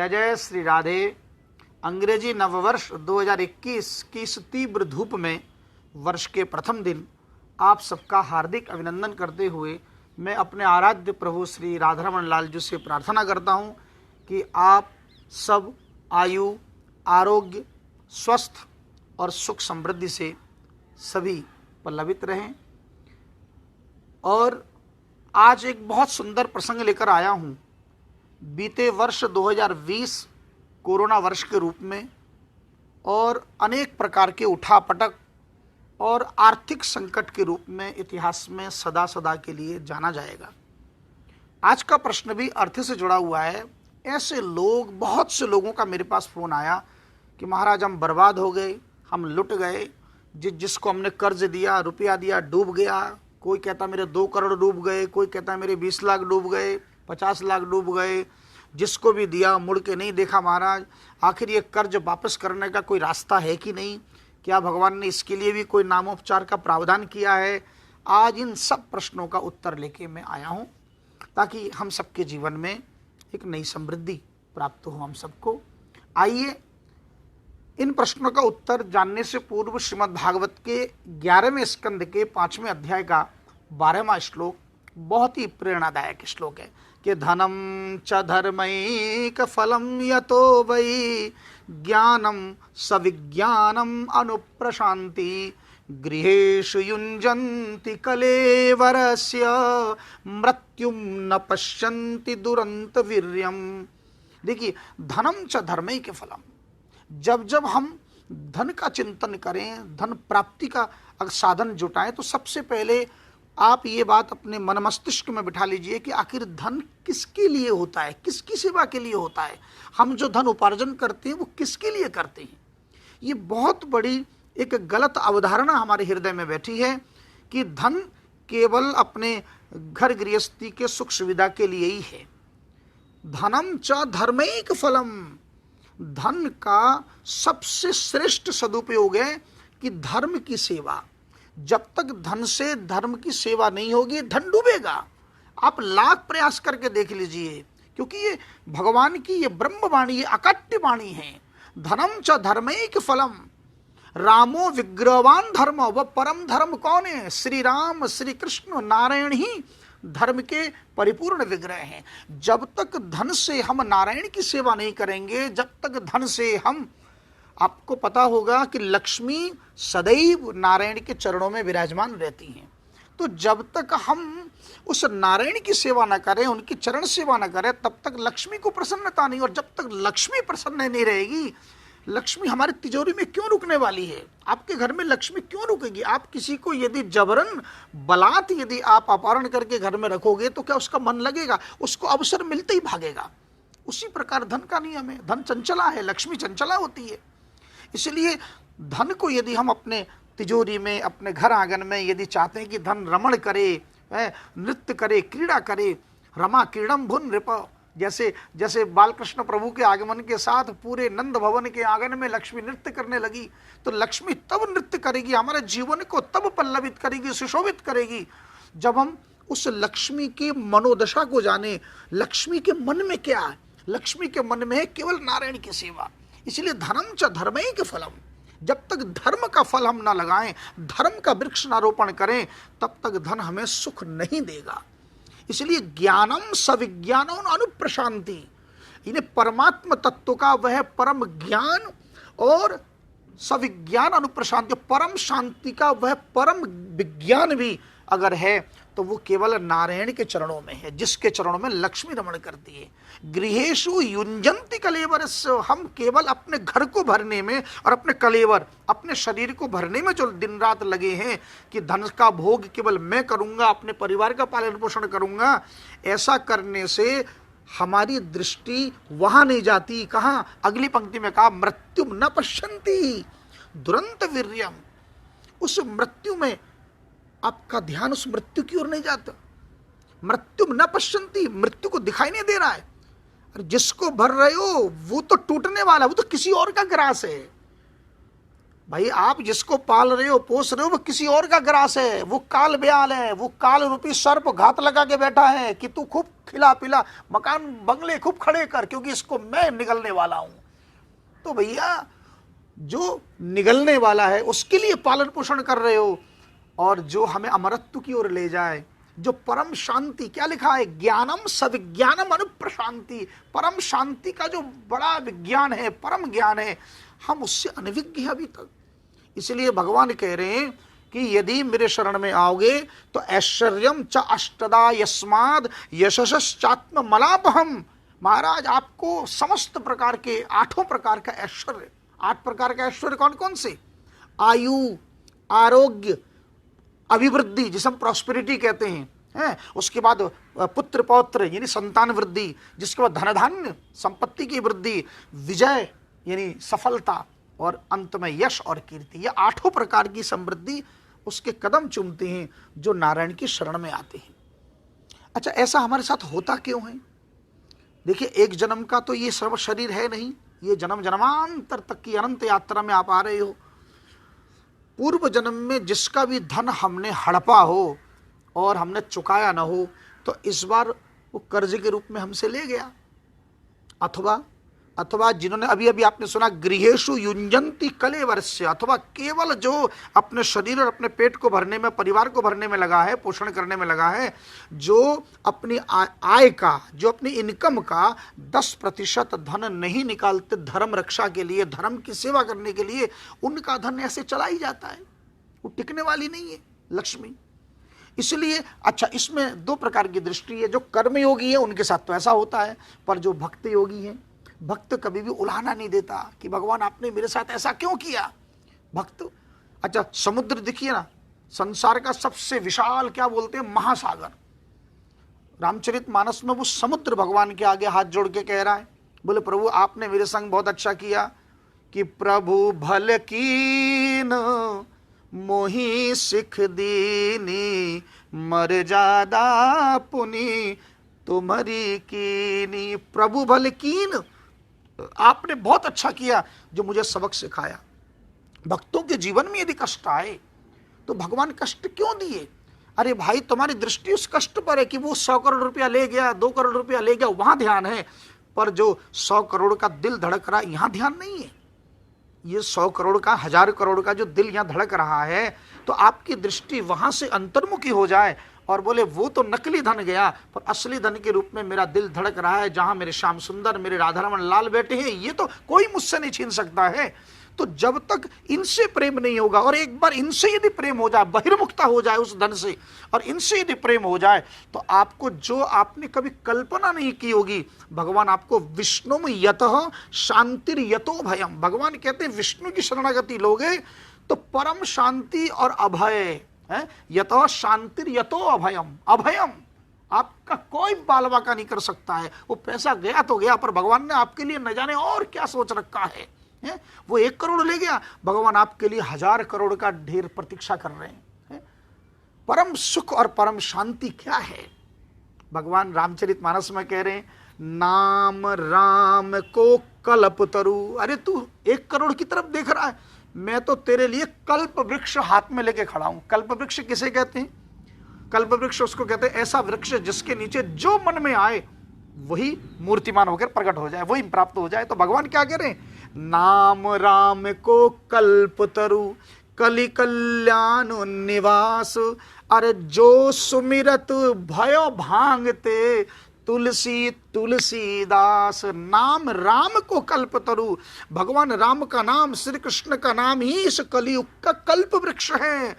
जय जय श्री राधे। अंग्रेजी नववर्ष 2021 की इस तीव्र धूप में वर्ष के प्रथम दिन आप सबका हार्दिक अभिनंदन करते हुए मैं अपने आराध्य प्रभु श्री राधारमण लाल जी से प्रार्थना करता हूं कि आप सब आयु, आरोग्य, स्वस्थ और सुख समृद्धि से सभी पल्लवित रहें। और आज एक बहुत सुंदर प्रसंग लेकर आया हूं। बीते वर्ष 2020 कोरोना वर्ष के रूप में और अनेक प्रकार के उठापटक और आर्थिक संकट के रूप में इतिहास में सदा सदा के लिए जाना जाएगा। आज का प्रश्न भी अर्थ से जुड़ा हुआ है। ऐसे लोग, बहुत से लोगों का मेरे पास फ़ोन आया कि महाराज हम बर्बाद हो गए, हम लुट गए, जिसको हमने कर्ज दिया, रुपया दिया, डूब गया। कोई कहता मेरे 2 करोड़ डूब गए, कोई कहता मेरे 20 लाख डूब गए, 50 लाख डूब गए। जिसको भी दिया मुड़ के नहीं देखा महाराज। आखिर ये कर्ज वापस करने का कोई रास्ता है कि नहीं? क्या भगवान ने इसके लिए भी कोई नामोपचार का प्रावधान किया है? आज इन सब प्रश्नों का उत्तर लेके मैं आया हूँ ताकि हम सबके जीवन में एक नई समृद्धि प्राप्त हो हम सबको। आइए इन प्रश्नों का उत्तर जानने से पूर्व श्रीमद् भागवत के 11वें स्कंद के 5वें अध्याय का 12वां श्लोक बहुत ही प्रेरणादायक श्लोक है कि धनम च धर्मैक फलम यतो वै ज्ञानम सविज्ञानम अनुप्रशांति गृहेषु युञ्जन्ति कलेवरस्य मृत्युम न पश्यन्ति दुरंत वीर्यम। देखिए, धनम च धर्मैक फलम, जब जब हम धन का चिंतन करें, धन प्राप्ति का साधन जुटाएं, तो सबसे पहले आप ये बात अपने मन मस्तिष्क में बिठा लीजिए कि आखिर धन किसके लिए होता है, किसकी सेवा के लिए होता है। हम जो धन उपार्जन करते हैं वो किसके लिए करते हैं। ये बहुत बड़ी एक गलत अवधारणा हमारे हृदय में बैठी है कि धन केवल अपने घर गृहस्थी के सुख सुविधा के लिए ही है। धनम च धर्मैक फलम, धन का सबसे श्रेष्ठ सदुपयोग है कि धर्म की सेवा। जब तक धन से धर्म की सेवा नहीं होगी, धन डूबेगा। आप लाख प्रयास करके देख लीजिए, क्योंकि ये भगवान की ये ब्रह्मवाणी, ये अकट्य वाणी है। धनम च धर्मैक फलम, रामो विग्रहवान धर्म। वह परम धर्म कौन है? श्री राम, श्री कृष्ण, नारायण ही धर्म के परिपूर्ण विग्रह हैं। जब तक धन से हम नारायण की सेवा नहीं करेंगे, जब तक धन से हम, आपको पता होगा कि लक्ष्मी सदैव नारायण के चरणों में विराजमान रहती हैं। तो जब तक हम उस नारायण की सेवा न करें, उनकी चरण सेवा न करें, तब तक लक्ष्मी को प्रसन्नता नहीं। और जब तक लक्ष्मी प्रसन्न नहीं रहेगी, लक्ष्मी हमारी तिजोरी में क्यों रुकने वाली है? आपके घर में लक्ष्मी क्यों रुकेगी? आप किसी को यदि जबरन बलात् यदि आप अपहरण करके घर में रखोगे तो क्या उसका मन लगेगा? उसको अवसर मिलते ही भागेगा। उसी प्रकार धन का नियम है। धन चंचला है, लक्ष्मी चंचला होती है। इसलिए धन को यदि हम अपने तिजोरी में, अपने घर आंगन में यदि चाहते हैं कि धन रमण करे, नृत्य करे, क्रीड़ा करे, रमा क्रीडम भुन नृप, जैसे बालकृष्ण प्रभु के आगमन के साथ पूरे नंद भवन के आंगन में लक्ष्मी नृत्य करने लगी, तो लक्ष्मी तब नृत्य करेगी, हमारे जीवन को तब पल्लवित करेगी, सुशोभित करेगी, जब हम उस लक्ष्मी की मनोदशा को जाने। लक्ष्मी के मन में क्या है? लक्ष्मी के मन में है केवल नारायण की सेवा। इसलिए धनम च धर्मैक फलम, जब तक धर्म का फल हम ना लगाएं, धर्म का वृक्ष ना रोपण करें, तब तक धन हमें सुख नहीं देगा। इसलिए ज्ञानम सविज्ञानम अनुप्रशांति, इन्हें परमात्म तत्व का वह परम ज्ञान और सविज्ञान अनुप्रशांति, परम शांति का वह परम विज्ञान भी अगर है तो वो केवल नारायण के चरणों में है, जिसके चरणों में लक्ष्मी रमण करती है। गृहेषु युञ्जन्ति कलेवरस्य, हम केवल अपने घर को भरने में और अपने कलेवर, अपने शरीर को भरने में जो दिन रात लगे हैं कि धन का भोग केवल मैं करूंगा, अपने परिवार का पालन पोषण करूंगा, ऐसा करने से हमारी दृष्टि वहां नहीं जाती। कहाँ? अगली पंक्ति में कहा मृत्युम न पश्यन्ति दुरंत वीर्यम, उस मृत्यु में आपका ध्यान उस मृत्यु की ओर नहीं जाता। मृत्यु न पश्यन्ति, मृत्यु को दिखाई नहीं दे रहा है। अरे जिसको भर रहे हो वो तो टूटने वाला है, वो तो किसी और का ग्रास है। भाई आप जिसको पाल रहे हो पोस रहे हो वो किसी और का ग्रास है, वो काल ब्याल है, वो काल रूपी सर्प घात लगा के बैठा है कि तू खूब खिला पिला, मकान बंगले खूब खड़े कर, क्योंकि इसको मैं निगलने वाला हूं। तो भैया जो निगलने वाला है उसके लिए पालन पोषण कर रहे हो, और जो हमें अमरत्व की ओर ले जाए, जो परम शांति, क्या लिखा है, ज्ञानम सविज्ञानम अनुप्रशांति, परम शांति का जो बड़ा विज्ञान है, परम ज्ञान है, हम उससे अनभिज्ञ हैं अभी तक। इसलिए भगवान कह रहे हैं कि यदि मेरे शरण में आओगे तो ऐश्वर्यम च अष्टदा यस्माद यशश्चात्म मलापहम, महाराज आपको समस्त प्रकार के 8 प्रकार का ऐश्वर्य, 8 प्रकार का ऐश्वर्य कौन कौन से, आयु, आरोग्य, अभिवृद्धि जिसे हम प्रॉस्पेरिटी कहते हैं, उसके बाद पुत्र पौत्र यानी संतान वृद्धि, जिसके बाद धन धान्य संपत्ति की वृद्धि, विजय यानी सफलता, और अंत में यश और कीर्ति, ये 8 प्रकार की समृद्धि उसके कदम चूमते हैं जो नारायण की शरण में आते हैं। अच्छा, ऐसा हमारे साथ होता क्यों है? देखिए, एक जन्म का तो ये सर्व शरीर है नहीं, ये जन्म जन्मांतर तक की अनंत यात्रा में आप आ रहे हो। पूर्व जन्म में जिसका भी धन हमने हड़पा हो और हमने चुकाया ना हो, तो इस बार वो कर्ज के रूप में हमसे ले गया। अथवा जिन्होंने अभी अभी आपने सुना गृहेषु युञ्जन्ति कलेवरस्य, अथवा केवल जो अपने शरीर और अपने पेट को भरने में, परिवार को भरने में लगा है, पोषण करने में लगा है, जो अपनी आय का, जो अपनी इनकम का 10% धन नहीं निकालते धर्म रक्षा के लिए, धर्म की सेवा करने के लिए, उनका धन ऐसे चला ही जाता है, वो टिकने वाली नहीं है लक्ष्मी। इसलिए अच्छा, इसमें 2 प्रकार की दृष्टि है। जो कर्मयोगी है उनके साथ तो ऐसा होता है, पर जो भक्त योगी है, भक्त कभी भी उलाहना नहीं देता कि भगवान आपने मेरे साथ ऐसा क्यों किया। भक्त, अच्छा समुद्र देखिए ना, संसार का सबसे विशाल क्या बोलते हैं, महासागर, रामचरितमानस में वो समुद्र भगवान के आगे हाथ जोड़ के कह रहा है, बोले प्रभु आपने मेरे संग बहुत अच्छा किया, कि प्रभु भल कीन मोही सिख दीनी, मर्यादा पुनि तुम्हारी कीनी। प्रभु भल कीन, आपने बहुत अच्छा किया जो मुझे सबक सिखाया। भक्तों के जीवन में यदि कष्ट आए तो भगवान कष्ट क्यों दिए? अरे भाई, तुम्हारी दृष्टि उस कष्ट पर है कि वो 100 करोड़ रुपया ले गया, 2 करोड़ रुपया ले गया, वहां ध्यान है, पर जो 100 करोड़ का दिल धड़क रहा है यहां ध्यान नहीं है। ये 100 करोड़ का, 1000 करोड़ का जो दिल यहां धड़क रहा है, तो आपकी दृष्टि वहां से अंतर्मुखी हो जाए और बोले वो तो नकली धन गया, पर असली धन के रूप में मेरा दिल धड़क रहा है, जहां मेरे श्याम सुंदर, मेरे राधारमण लाल बैठे हैं, ये तो कोई मुझसे नहीं छीन सकता है। तो जब तक इनसे प्रेम नहीं होगा, और एक बार इनसे यदि प्रेम हो जाए, बहिर्मुखता हो जाए उस धन से, और इनसे यदि प्रेम हो जाए, तो आपको जो आपने कभी कल्पना नहीं की होगी, भगवान आपको विष्णु यतः शांतिर यतो भयम, भगवान कहते हैं विष्णु की शरणागति लोगे तो परम शांति और अभय है। यतो शांतिर यतो अभयम, अभयम आपका कोई बालवा का नहीं कर सकता है। वो पैसा गया तो गया, पर भगवान ने आपके लिए न जाने और क्या सोच रखा है। वो 1 करोड़ ले गया, भगवान आपके लिए 1000 करोड़ का ढेर प्रतीक्षा कर रहे हैं। परम सुख और परम शांति क्या है? भगवान रामचरितमानस में कह रहे हैं, नाम राम को कल्प तरु। अरे तू 1 करोड़ की तरफ देख रहा है, मैं तो तेरे लिए कल्प वृक्ष हाथ में लेके खड़ा हूं। कल्प वृक्ष किसे कहते हैं? कल्प वृक्ष उसको कहते हैं ऐसा वृक्ष जिसके नीचे जो मन में आए वही मूर्तिमान होकर प्रकट हो जाए, वही प्राप्त हो जाए। तो भगवान क्या कह रहे हैं, नाम राम को कल्प तरु, कलि कल्याण निवास। अरे जो सुमिरत भयो भांगते, तुलसी तुलसीदास। नाम राम को कल्प तरु, भगवान राम का नाम, श्री कृष्ण का नाम ही इस कलियुग का कल्प वृक्ष है।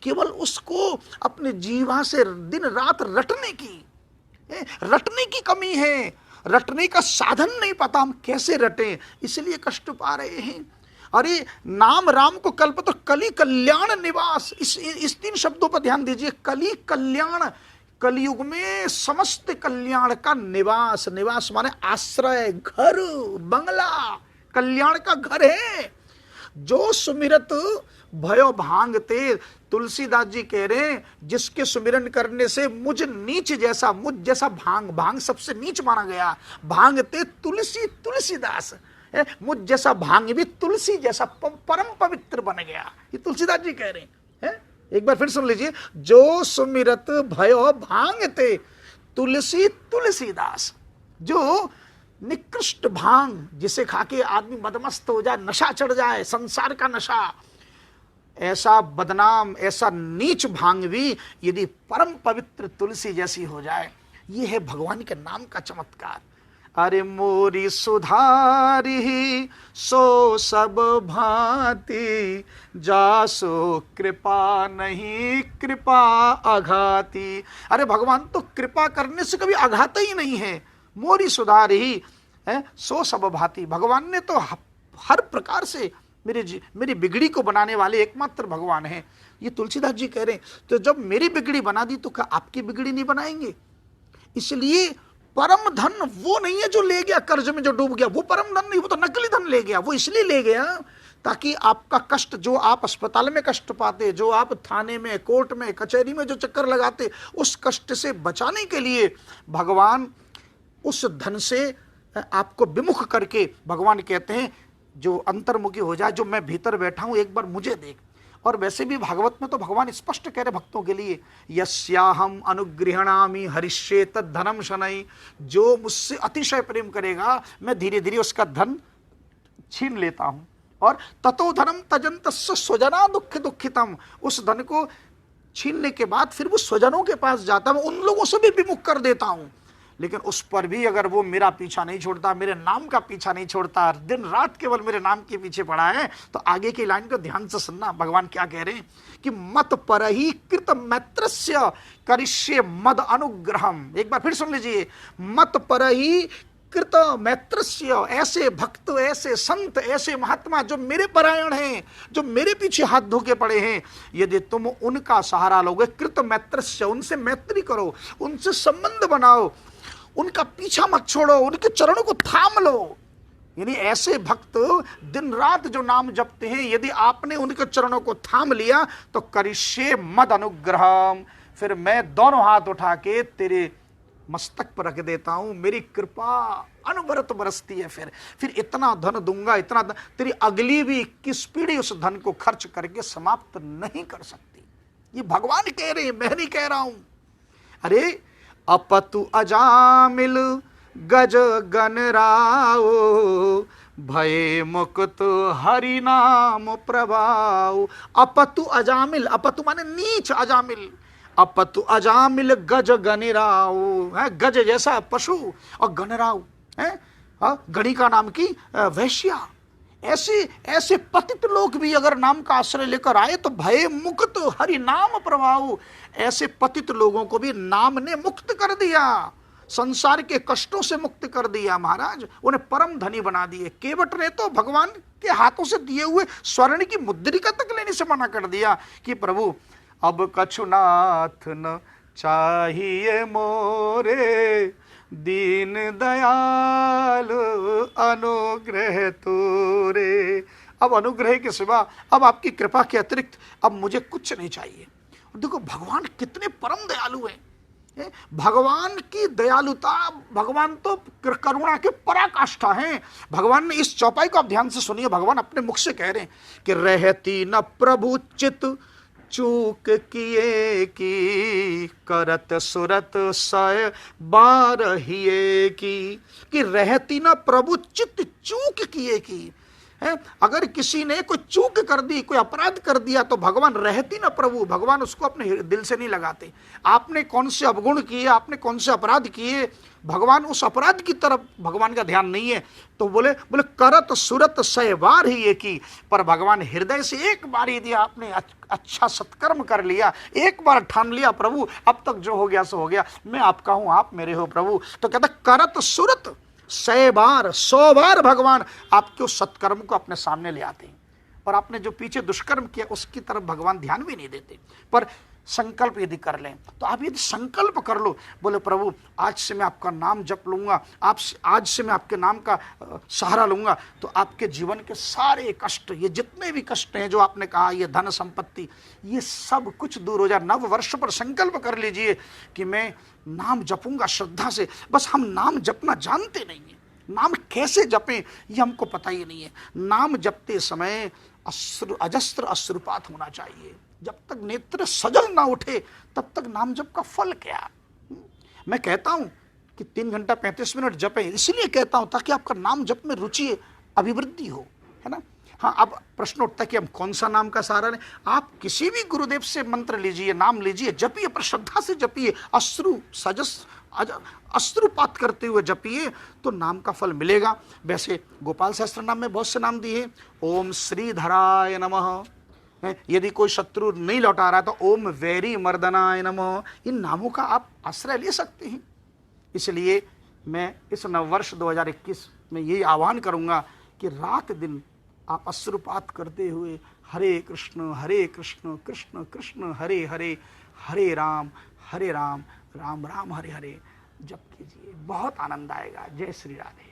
केवल उसको अपने जीवा से दिन रात रटने की कमी है, रटने का साधन नहीं पता, हम कैसे रटें, इसलिए कष्ट पा रहे हैं। अरे नाम राम को कल्प तो कलि कल्याण निवास, इस 3 शब्दों पर ध्यान दीजिए। कलि कल्याण, कलयुग में समस्त कल्याण का निवास, निवास माने आश्रय, घर, बंगला, कल्याण का घर है। जो सुमिरत भयो भांगते, तुलसीदास जी कह रहे हैं जिसके सुमिरन करने से मुझ नीच जैसा, मुझ जैसा भांग, भांग सबसे नीच माना गया, भांगते तुलसी तुलसीदास, मुझ जैसा भांग भी तुलसी जैसा परम पवित्र बन गया। ये तुलसीदास जी कह रहे हैं। एक बार फिर सुन लीजिए, जो सुमिरत भयो भांग ते तुलसी तुलसीदास। जो निकृष्ट भांग जिसे खाके आदमी मदमस्त हो जाए, नशा चढ़ जाए, संसार का नशा, ऐसा बदनाम, ऐसा नीच भांग भी यदि परम पवित्र तुलसी जैसी हो जाए, ये है भगवान के नाम का चमत्कार। अरे मोरी सुधारी सो सब भांति, जासो कृपा नहीं कृपा आघाती। अरे भगवान तो कृपा करने से कभी आघात ही नहीं है। मोरी सुधारी है सो सब भांति, भगवान ने तो हर प्रकार से मेरी बिगड़ी को बनाने वाले एकमात्र भगवान हैं। ये तुलसीदास जी कह रहे हैं। तो जब मेरी बिगड़ी बना दी तो क्या आपकी बिगड़ी नहीं बनाएंगे? इसलिए परम धन वो नहीं है जो ले गया कर्ज में, जो डूब गया, वो परम धन नहीं, वो तो नकली धन ले गया। वो इसलिए ले गया ताकि आपका कष्ट, जो आप अस्पताल में कष्ट पाते, जो आप थाने में, कोर्ट में, कचहरी में जो चक्कर लगाते, उस कष्ट से बचाने के लिए भगवान उस धन से आपको विमुख करके, भगवान कहते हैं जो अंतर्मुखी हो जाए, जो मैं भीतर बैठा हूं एक बार मुझे देख। और वैसे भी भागवत में तो भगवान स्पष्ट कह रहे भक्तों के लिए, यस्याहम अनुगृहणामि हरिष्ये तद धनम शनै, जो मुझसे अतिशय प्रेम करेगा मैं धीरे धीरे उसका धन छीन लेता हूं। और ततो धनम तजन्तस्य स्वजना दुख दुखितम, उस धन को छीनने के बाद फिर वो स्वजनों के पास जाता है, उन लोगों से भी विमुख कर देता हूं। लेकिन उस पर भी अगर वो मेरा पीछा नहीं छोड़ता, मेरे नाम का पीछा नहीं छोड़ता, दिन रात केवल मेरे नाम के पीछे पड़ा है, तो आगे की लाइन को ध्यान से सुनना। भगवान क्या कह रहे हैं कि मत परहि कृत मैत्रस्य करिष्ये मद अनुग्रहम। एक बार फिर सुन लीजिए, मत परहि कृत मैत्रस्य, ऐसे भक्त, ऐसे संत, ऐसे महात्मा जो मेरे परायण हैं, जो मेरे पीछे हाथ धो के पड़े हैं, यदि तुम उनका सहारा लोगे, कृत मैत्रस्य, उनसे मैत्री करो, उनसे संबंध बनाओ, उनका पीछा मत छोड़ो, उनके चरणों को थाम लो। यानी ऐसे भक्त दिन रात जो नाम जपते हैं, यदि आपने उनके चरणों को थाम लिया तो करिष्ये मद अनुग्रहम, फिर मैं दोनों हाथ उठा के तेरे मस्तक पर रख देता हूं, मेरी कृपा अनवरत बरसती है। फिर इतना धन दूंगा, इतना धन, तेरी अगली भी 21 पीढ़ी उस धन को खर्च करके समाप्त नहीं कर सकती। ये भगवान कह रहे हैं, मैं नहीं कह रहा हूं। अरे अपतु अजामिल गज गणराओ, भये मुक्त हरि नाम प्रभाव। अपतु अजामिल, अपतु माने नीच, अजामिल, अपतु अजामिल गज गणराओ, है गज जैसा पशु, और गणराओ है गणी का नाम की वैश्या। ऐसे पतित लोग भी अगर नाम का आश्रय लेकर आए तो भय मुक्त हरि नाम प्रभाव, ऐसे पतित लोगों को भी नाम ने मुक्त कर दिया, संसार के कष्टों से मुक्त कर दिया महाराज, उन्हें परम धनी बना दिए। केवट ने तो भगवान के हाथों से दिए हुए स्वर्ण की मुद्रिका तक लेने से मना कर दिया कि प्रभु अब कछुनाथ न चाहिए मोरे, दीन दयाल अनुग्रह तोरे। अब अनुग्रह के सिवा, अब आपकी कृपा के अतिरिक्त अब मुझे कुछ नहीं चाहिए। देखो भगवान कितने परम दयालु हैं। भगवान की दयालुता, भगवान तो करुणा के पराकाष्ठा हैं। भगवान ने इस चौपाई को आप ध्यान से सुनिए, भगवान अपने मुख से कह रहे हैं कि रहती न प्रभु चित चूक किए की, करत सुरत सय बारहिए की, कि रहती ना प्रभु चित्त चूक किए की है। अगर किसी ने कोई चूक कर दी, कोई अपराध कर दिया, तो भगवान रहती ना प्रभु, भगवान उसको अपने दिल से नहीं लगाते। आपने कौन से अवगुण किए, आपने कौन से अपराध किए, भगवान उस अपराध की तरफ भगवान का ध्यान नहीं है। तो बोले करत सुरत सय बार ही ये की, पर भगवान हृदय से एक बार यदि आपने अच्छा सत्कर्म कर लिया, एक बार ठान लिया प्रभु अब तक जो हो गया सो हो गया, मैं आपका हूं, आप मेरे हो प्रभु, तो कहता करत सुरत 100 बार भगवान आपके उस सत्कर्म को अपने सामने ले आते हैं। और आपने जो पीछे दुष्कर्म किया उसकी तरफ भगवान ध्यान भी नहीं देते। पर संकल्प यदि कर लें, तो आप यदि संकल्प कर लो, बोले प्रभु आज से मैं आपका नाम जप लूंगा, आज से मैं आपके नाम का सहारा लूंगा, तो आपके जीवन के सारे कष्ट, ये जितने भी कष्ट हैं जो आपने कहा, ये धन संपत्ति, ये सब कुछ दूर हो जाए। नव वर्ष पर संकल्प कर लीजिए कि मैं नाम जपूंगा श्रद्धा से। बस हम नाम जपना जानते नहीं हैं, नाम कैसे जपें ये हमको पता ही नहीं है। नाम जपते समय अजस्त्र अश्रुपात होना चाहिए। जब तक नेत्र सजल ना उठे तब तक नाम जप का फल क्या। मैं कहता हूं कि 3 घंटा 35 मिनट जपें, इसलिए कहता हूं ताकि आपका नाम जप में रुचि अभिवृद्धि हो, है ना। हाँ, अब प्रश्न उठता है कि हम कौन सा नाम का सहारा लें। आप किसी भी गुरुदेव से मंत्र लीजिए, नाम लीजिए, जपिए, पर श्रद्धा से जपिए, अश्रुपात करते हुए जपिए, तो नाम का फल मिलेगा। वैसे गोपाल सहस्त्र नाम में बहुत से नाम दिए। ओम श्रीधराय नमः, यदि कोई शत्रु नहीं लौटा रहा तो ओम वैरी मर्दनाय नमः। इन नामों का आप आश्रय ले सकते हैं। इसलिए मैं इस नववर्ष 2021 में यही आह्वान करूंगा कि रात दिन आप अश्रुपात करते हुए हरे कृष्ण कृष्ण कृष्ण हरे हरे, हरे राम राम राम हरे हरे जप कीजिए। बहुत आनंद आएगा। जय श्री राधे।